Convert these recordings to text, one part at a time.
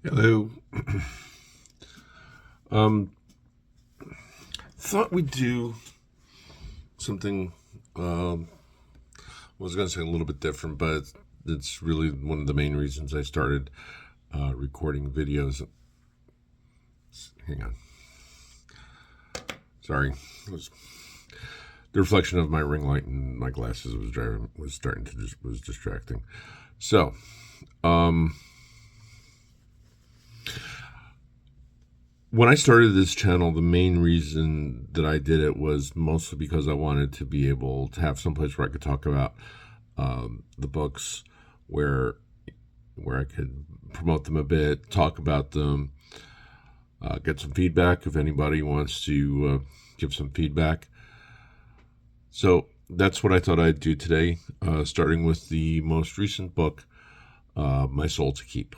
Hello. um, Thought we'd do something. I was going to say a little bit different, but it's really one of the main reasons I started recording videos. Hang on. Sorry, it was the reflection of my ring light and my glasses was starting to was distracting. So, um, when I started this channel, the main reason that I did it was mostly because I wanted to be able to have some place where I could talk about the books, where I could promote them a bit, talk about them, get some feedback if anybody wants to give some feedback. So that's what I thought I'd do today, starting with the most recent book, My Soul to Keep.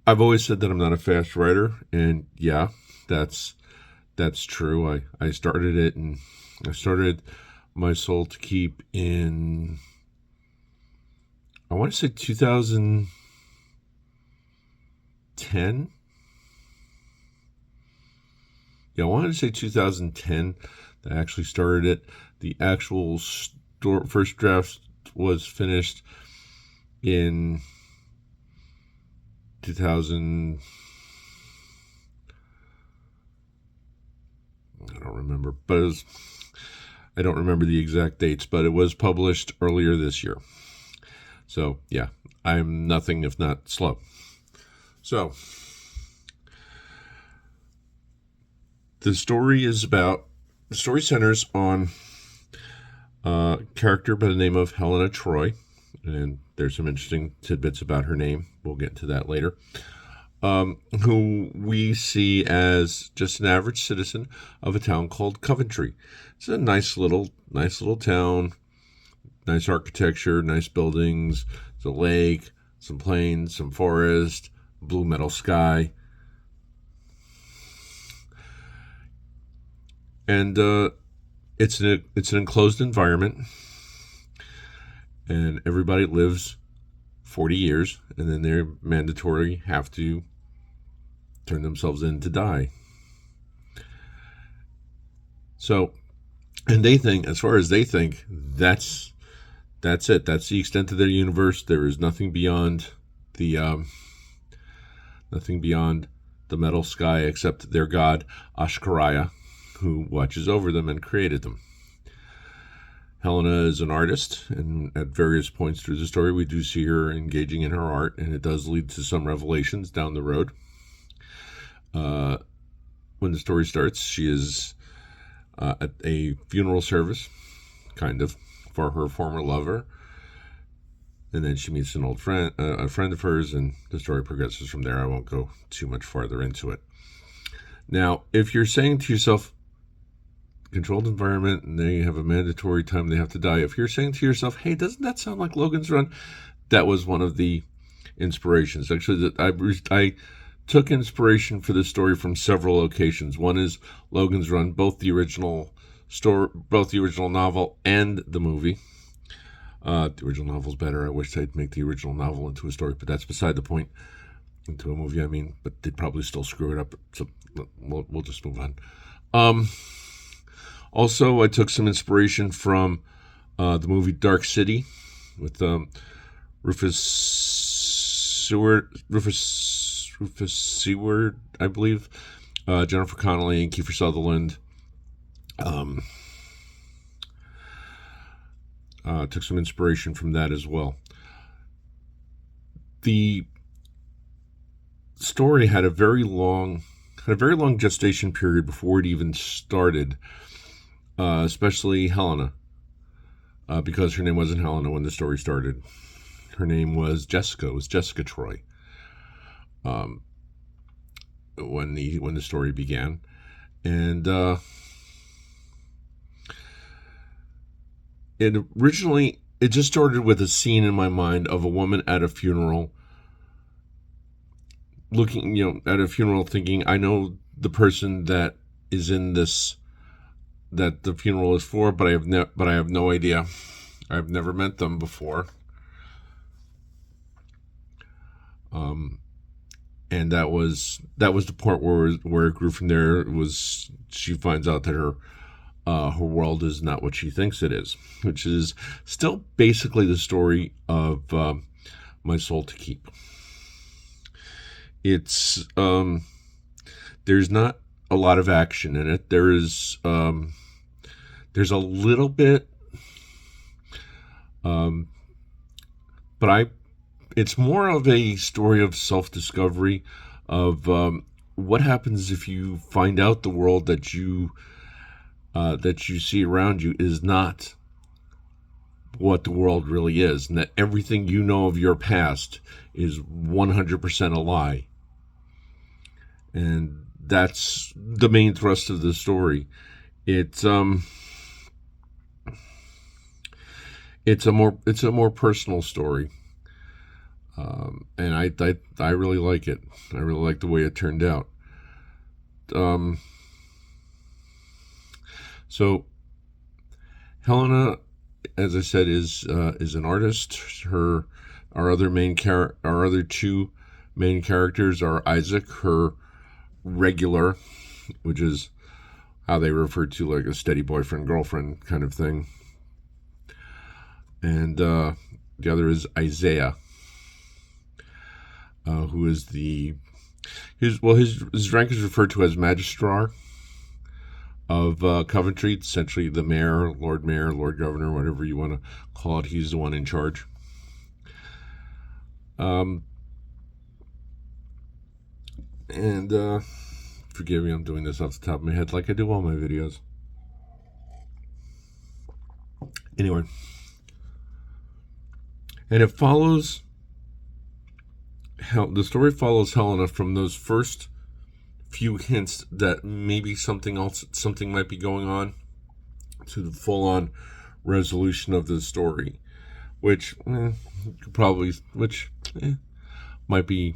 I've always said that I'm not a fast writer, and yeah, that's true. I started it, and I started My Soul to Keep in, I want to say 2010. Yeah, I wanted to say 2010 that I actually started it. The actual first draft was finished in 2000. I don't remember, but I don't remember the exact dates, but it was published earlier this year. So yeah, I'm nothing if not slow. So the story centers on a character by the name of Helena Troy, and there's some interesting tidbits about her name. We'll get into that later. Who we see as just an average citizen of a town called Coventry. It's a nice little town, nice architecture, nice buildings. There's a lake, some plains, some forest, blue metal sky, and it's an enclosed environment, and everybody lives 40 years, and then they're mandatory have to turn themselves in to die. So, and they think, as far as they think, that's it. That's the extent of their universe. There is nothing beyond the metal sky except their god Ashkaraya, who watches over them and created them. Helena is an artist, and at various points through the story, we do see her engaging in her art, and it does lead to some revelations down the road. When the story starts, she is at a funeral service, kind of, for her former lover, and then she meets an old friend, a friend of hers, and the story progresses from there. I won't go too much farther into it. Now, if you're saying to yourself, controlled environment, and they have a mandatory time they have to die, if you're saying to yourself, hey, doesn't that sound like Logan's Run? That was one of the inspirations. Actually, that I took inspiration for this story from several locations. One is Logan's Run, both the original novel and the movie. The original novel's better. I wish they'd make the original novel into a story, but that's beside the point. Into a movie, I mean, but they'd probably still screw it up. So we'll just move on. Also, I took some inspiration from the movie Dark City with Rufus Seward, I believe, Jennifer Connelly and Kiefer Sutherland. Took some inspiration from that as well. The story had a very long gestation period before it even started, especially Helena, because her name wasn't Helena when the story started. Her name was Jessica. It was Jessica Troy. When the story began, and it just started with a scene in my mind of a woman at a funeral, looking, at a funeral, thinking, I know the person that is in this, that the funeral is for, but I have no idea. I've never met them before. And that was the point where it grew from there. It was she finds out that her world is not what she thinks it is, which is still basically the story of My Soul to Keep. It's there's not a lot of action in it. There's a little bit, but it's more of a story of self-discovery, of what happens if you find out the world that you see around you is not what the world really is, and that everything you know of your past is 100% a lie. And that's the main thrust of the story. It's a more personal story. And I really like it. I really like the way it turned out. So Helena, as I said, is an artist. Our other two main characters are Isaac, her regular, which is how they refer to like a steady boyfriend girlfriend kind of thing, and the other is Isaiah, who is his rank is referred to as Magistrar of Coventry, essentially the mayor, Lord Governor, whatever you want to call it. He's the one in charge. And forgive me, I'm doing this off the top of my head like I do all my videos. Anyway, and the story follows Helena from those first few hints that maybe something might be going on, to the full-on resolution of the story, which might be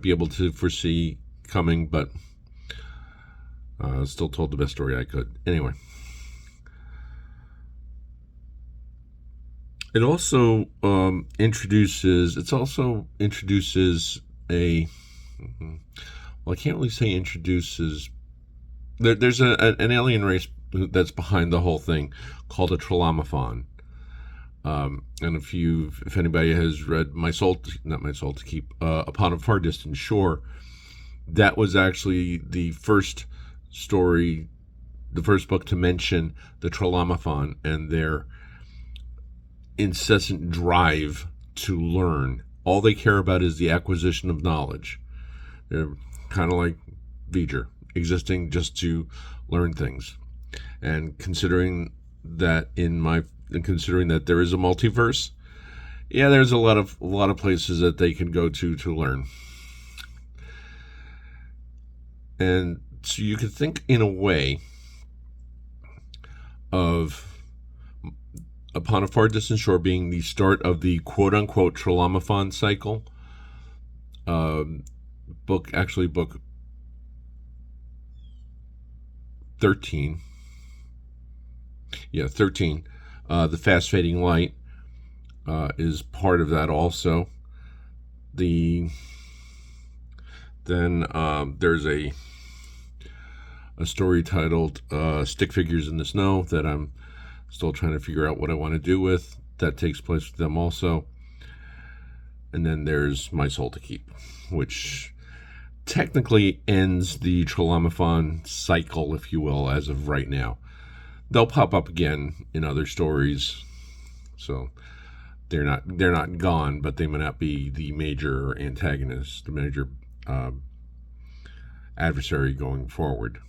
able to foresee coming, but still told the best story I could. Anyway, it also introduces a, well, I can't really say introduces. There's an alien race that's behind the whole thing called a Tralamophon. And if anybody has read Not My Soul to Keep, Upon a Far Distant Shore, that was actually the first story, the first book to mention the Tralamophon and their incessant drive to learn. All they care about is the acquisition of knowledge. They're kind of like V'ger, existing just to learn things. And considering that there is a multiverse, yeah, there's a lot of places that they can go to learn. And so you could think in a way of Upon a Far Distant Shore being the start of the quote-unquote Tralamophon cycle. Book 13. Yeah, 13. The Fast Fading Light is part of that also. Then there's a story titled Stick Figures in the Snow that I'm still trying to figure out what I want to do with. That takes place with them also. And then there's My Soul to Keep, which technically ends the Tralamophon cycle, if you will, as of right now. They'll pop up again in other stories, so they're not gone, but they may not be the major antagonist, the major adversary going forward.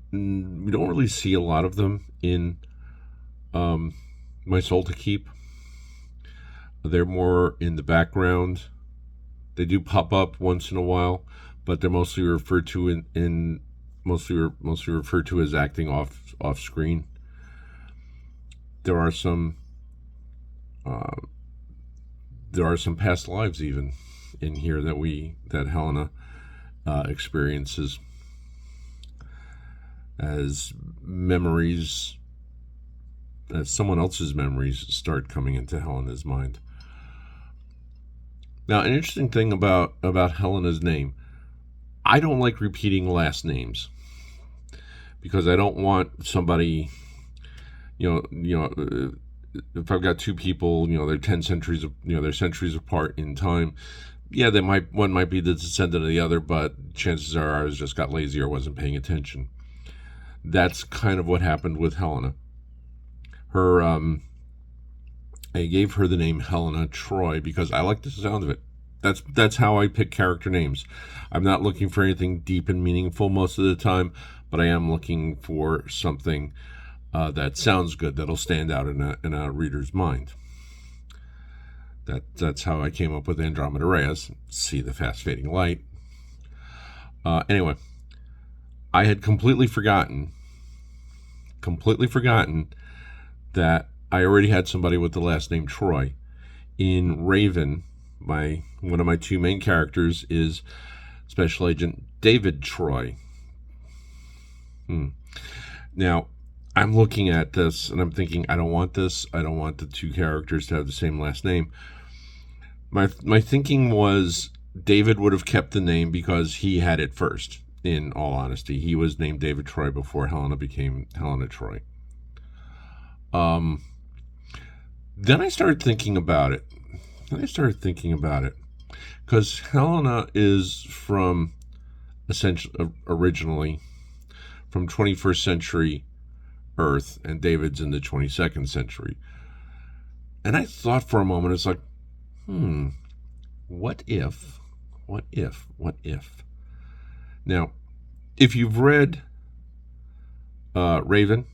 We don't really see a lot of them in My Soul to Keep. They're more in the background. They do pop up once in a while, but they're mostly referred to mostly referred to as acting off screen. There are some past lives even in here that Helena experiences as someone else's memories start coming into Helena's mind. Now, an interesting thing about Helena's name, I don't like repeating last names because I don't want somebody, if I've got two people, they're 10 centuries, they're centuries apart in time. Yeah, one might be the descendant of the other, but chances are ours just got lazy or wasn't paying attention. That's kind of what happened with Helena. I gave her the name Helena Troy because I like the sound of it. That's how I pick character names. I'm not looking for anything deep and meaningful most of the time, but I am looking for something that sounds good, that'll stand out in a reader's mind. That's how I came up with Andromeda Reyes. See the fast fading light. Anyway, I had completely forgotten that I already had somebody with the last name Troy. In Raven, one of my two main characters is Special Agent David Troy. Now, I'm looking at this and I'm thinking, I don't want this. I don't want the two characters to have the same last name. My thinking was David would have kept the name because he had it first, in all honesty. He was named David Troy before Helena became Helena Troy. Then I started thinking about it. Because Helena is originally from 21st century Earth, and David's in the 22nd century. And I thought for a moment, it's like, what if? Now, if you've read Raven,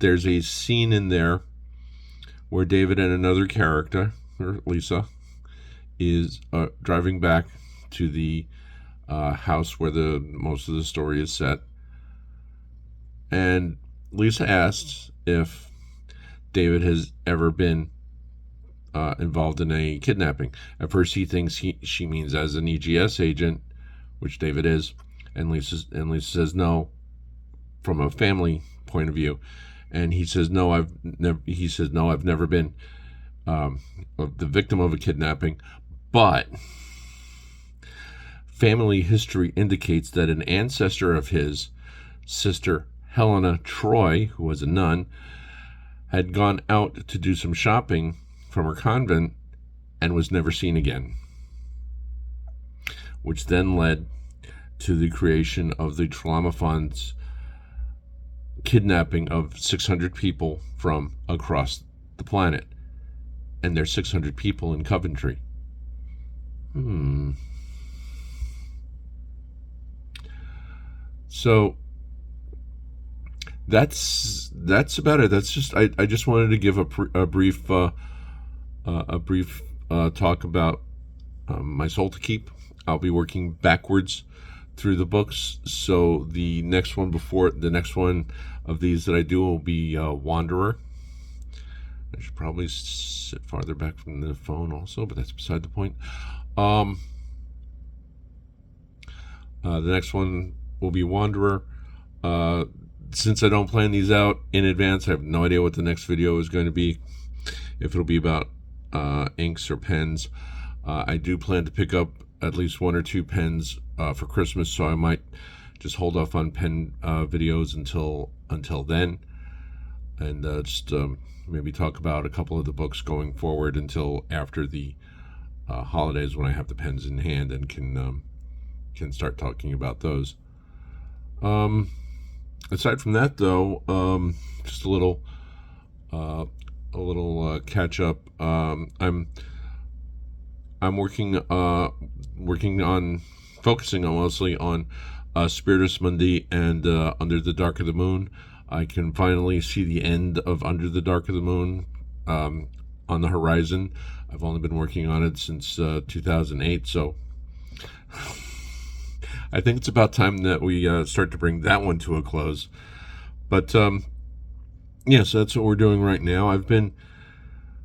there's a scene in there where David and another character, or Lisa, is driving back to the house where most of the story is set. And Lisa asks if David has ever been involved in a kidnapping. At first, he thinks she means as an EGS agent, which David is, and Lisa says no, from a family point of view, and he says no, I've never been the victim of a kidnapping, but family history indicates that an ancestor of his, Sister Helena Troy, who was a nun, had gone out to do some shopping from her convent and was never seen again, which then led to the creation of the Trauma Fund's kidnapping of 600 people from across the planet. And there's 600 people in Coventry. So that's about it. That's just I just wanted to give a brief talk about my Soul to Keep. I'll be working backwards through the books, so the next one of these that I do will be Wanderer. I should probably sit farther back from the phone also, but that's beside the point. The next one will be Wanderer. Since I don't plan these out in advance, I have no idea what the next video is going to be, if it'll be about inks or pens. I do plan to pick up at least one or two pens for Christmas, so I might just hold off on pen videos until then, and just maybe talk about a couple of the books going forward until after the holidays, when I have the pens in hand and can start talking about those. Aside from that, though, just a little catch up. I'm focusing on mostly on Spiritus Mundi and Under the Dark of the Moon. I can finally see the end of Under the Dark of the Moon on the horizon. I've only been working on it since 2008, so I think it's about time that we start to bring that one to a close. But yes, that's what we're doing right now. I've been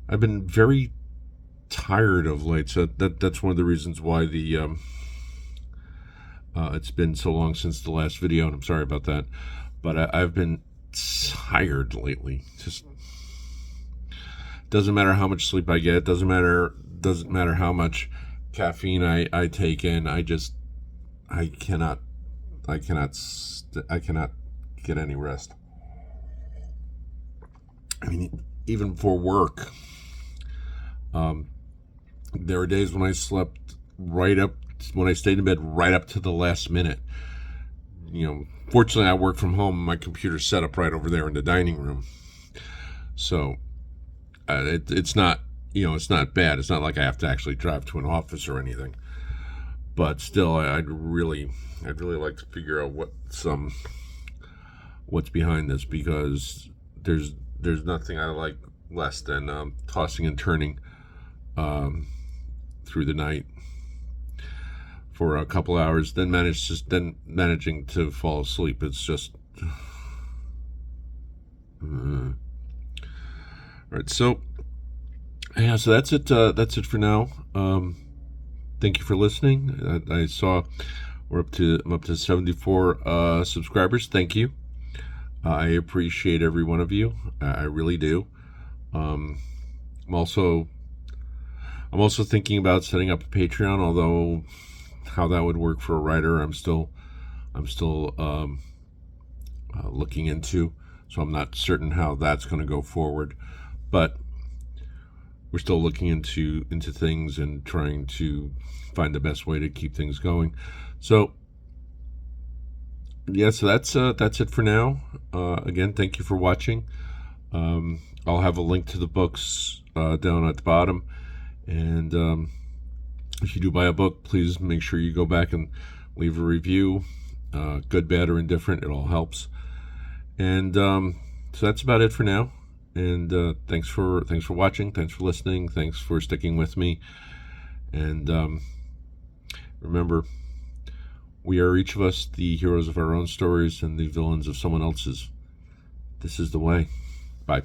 very tired of late, so that's one of the reasons why it's been so long since the last video, and I'm sorry about that. But I've been tired lately. Just doesn't matter how much sleep I get. It doesn't matter doesn't matter how much caffeine I take in. I cannot get any rest. I mean, even for work, there are days when I slept when I stayed in bed right up to the last minute. Fortunately, I work from home. My computer's set up right over there in the dining room, so it's not it's not bad. It's not like I have to actually drive to an office or anything. But still, I'd really like to figure out what's behind this, because there's nothing I like less than tossing and turning through the night for a couple hours, then managing to fall asleep. It's just all right. So yeah, so that's it. That's it for now. Thank you for listening. I saw I'm up to 74 subscribers. Thank you. I appreciate every one of you. I really do. I'm also thinking about setting up a Patreon, although how that would work for a writer, I'm still looking into. So I'm not certain how that's going to go forward, but we're still looking into things and trying to find the best way to keep things going. So yeah, so that's it for now. Again, thank you for watching. I'll have a link to the books down at the bottom, and if you do buy a book, please make sure you go back and leave a review, good, bad, or indifferent. It all helps. And so that's about it for now. And thanks for watching. Thanks for listening. Thanks for sticking with me. And remember, we are each of us the heroes of our own stories and the villains of someone else's. This is the way. Bye.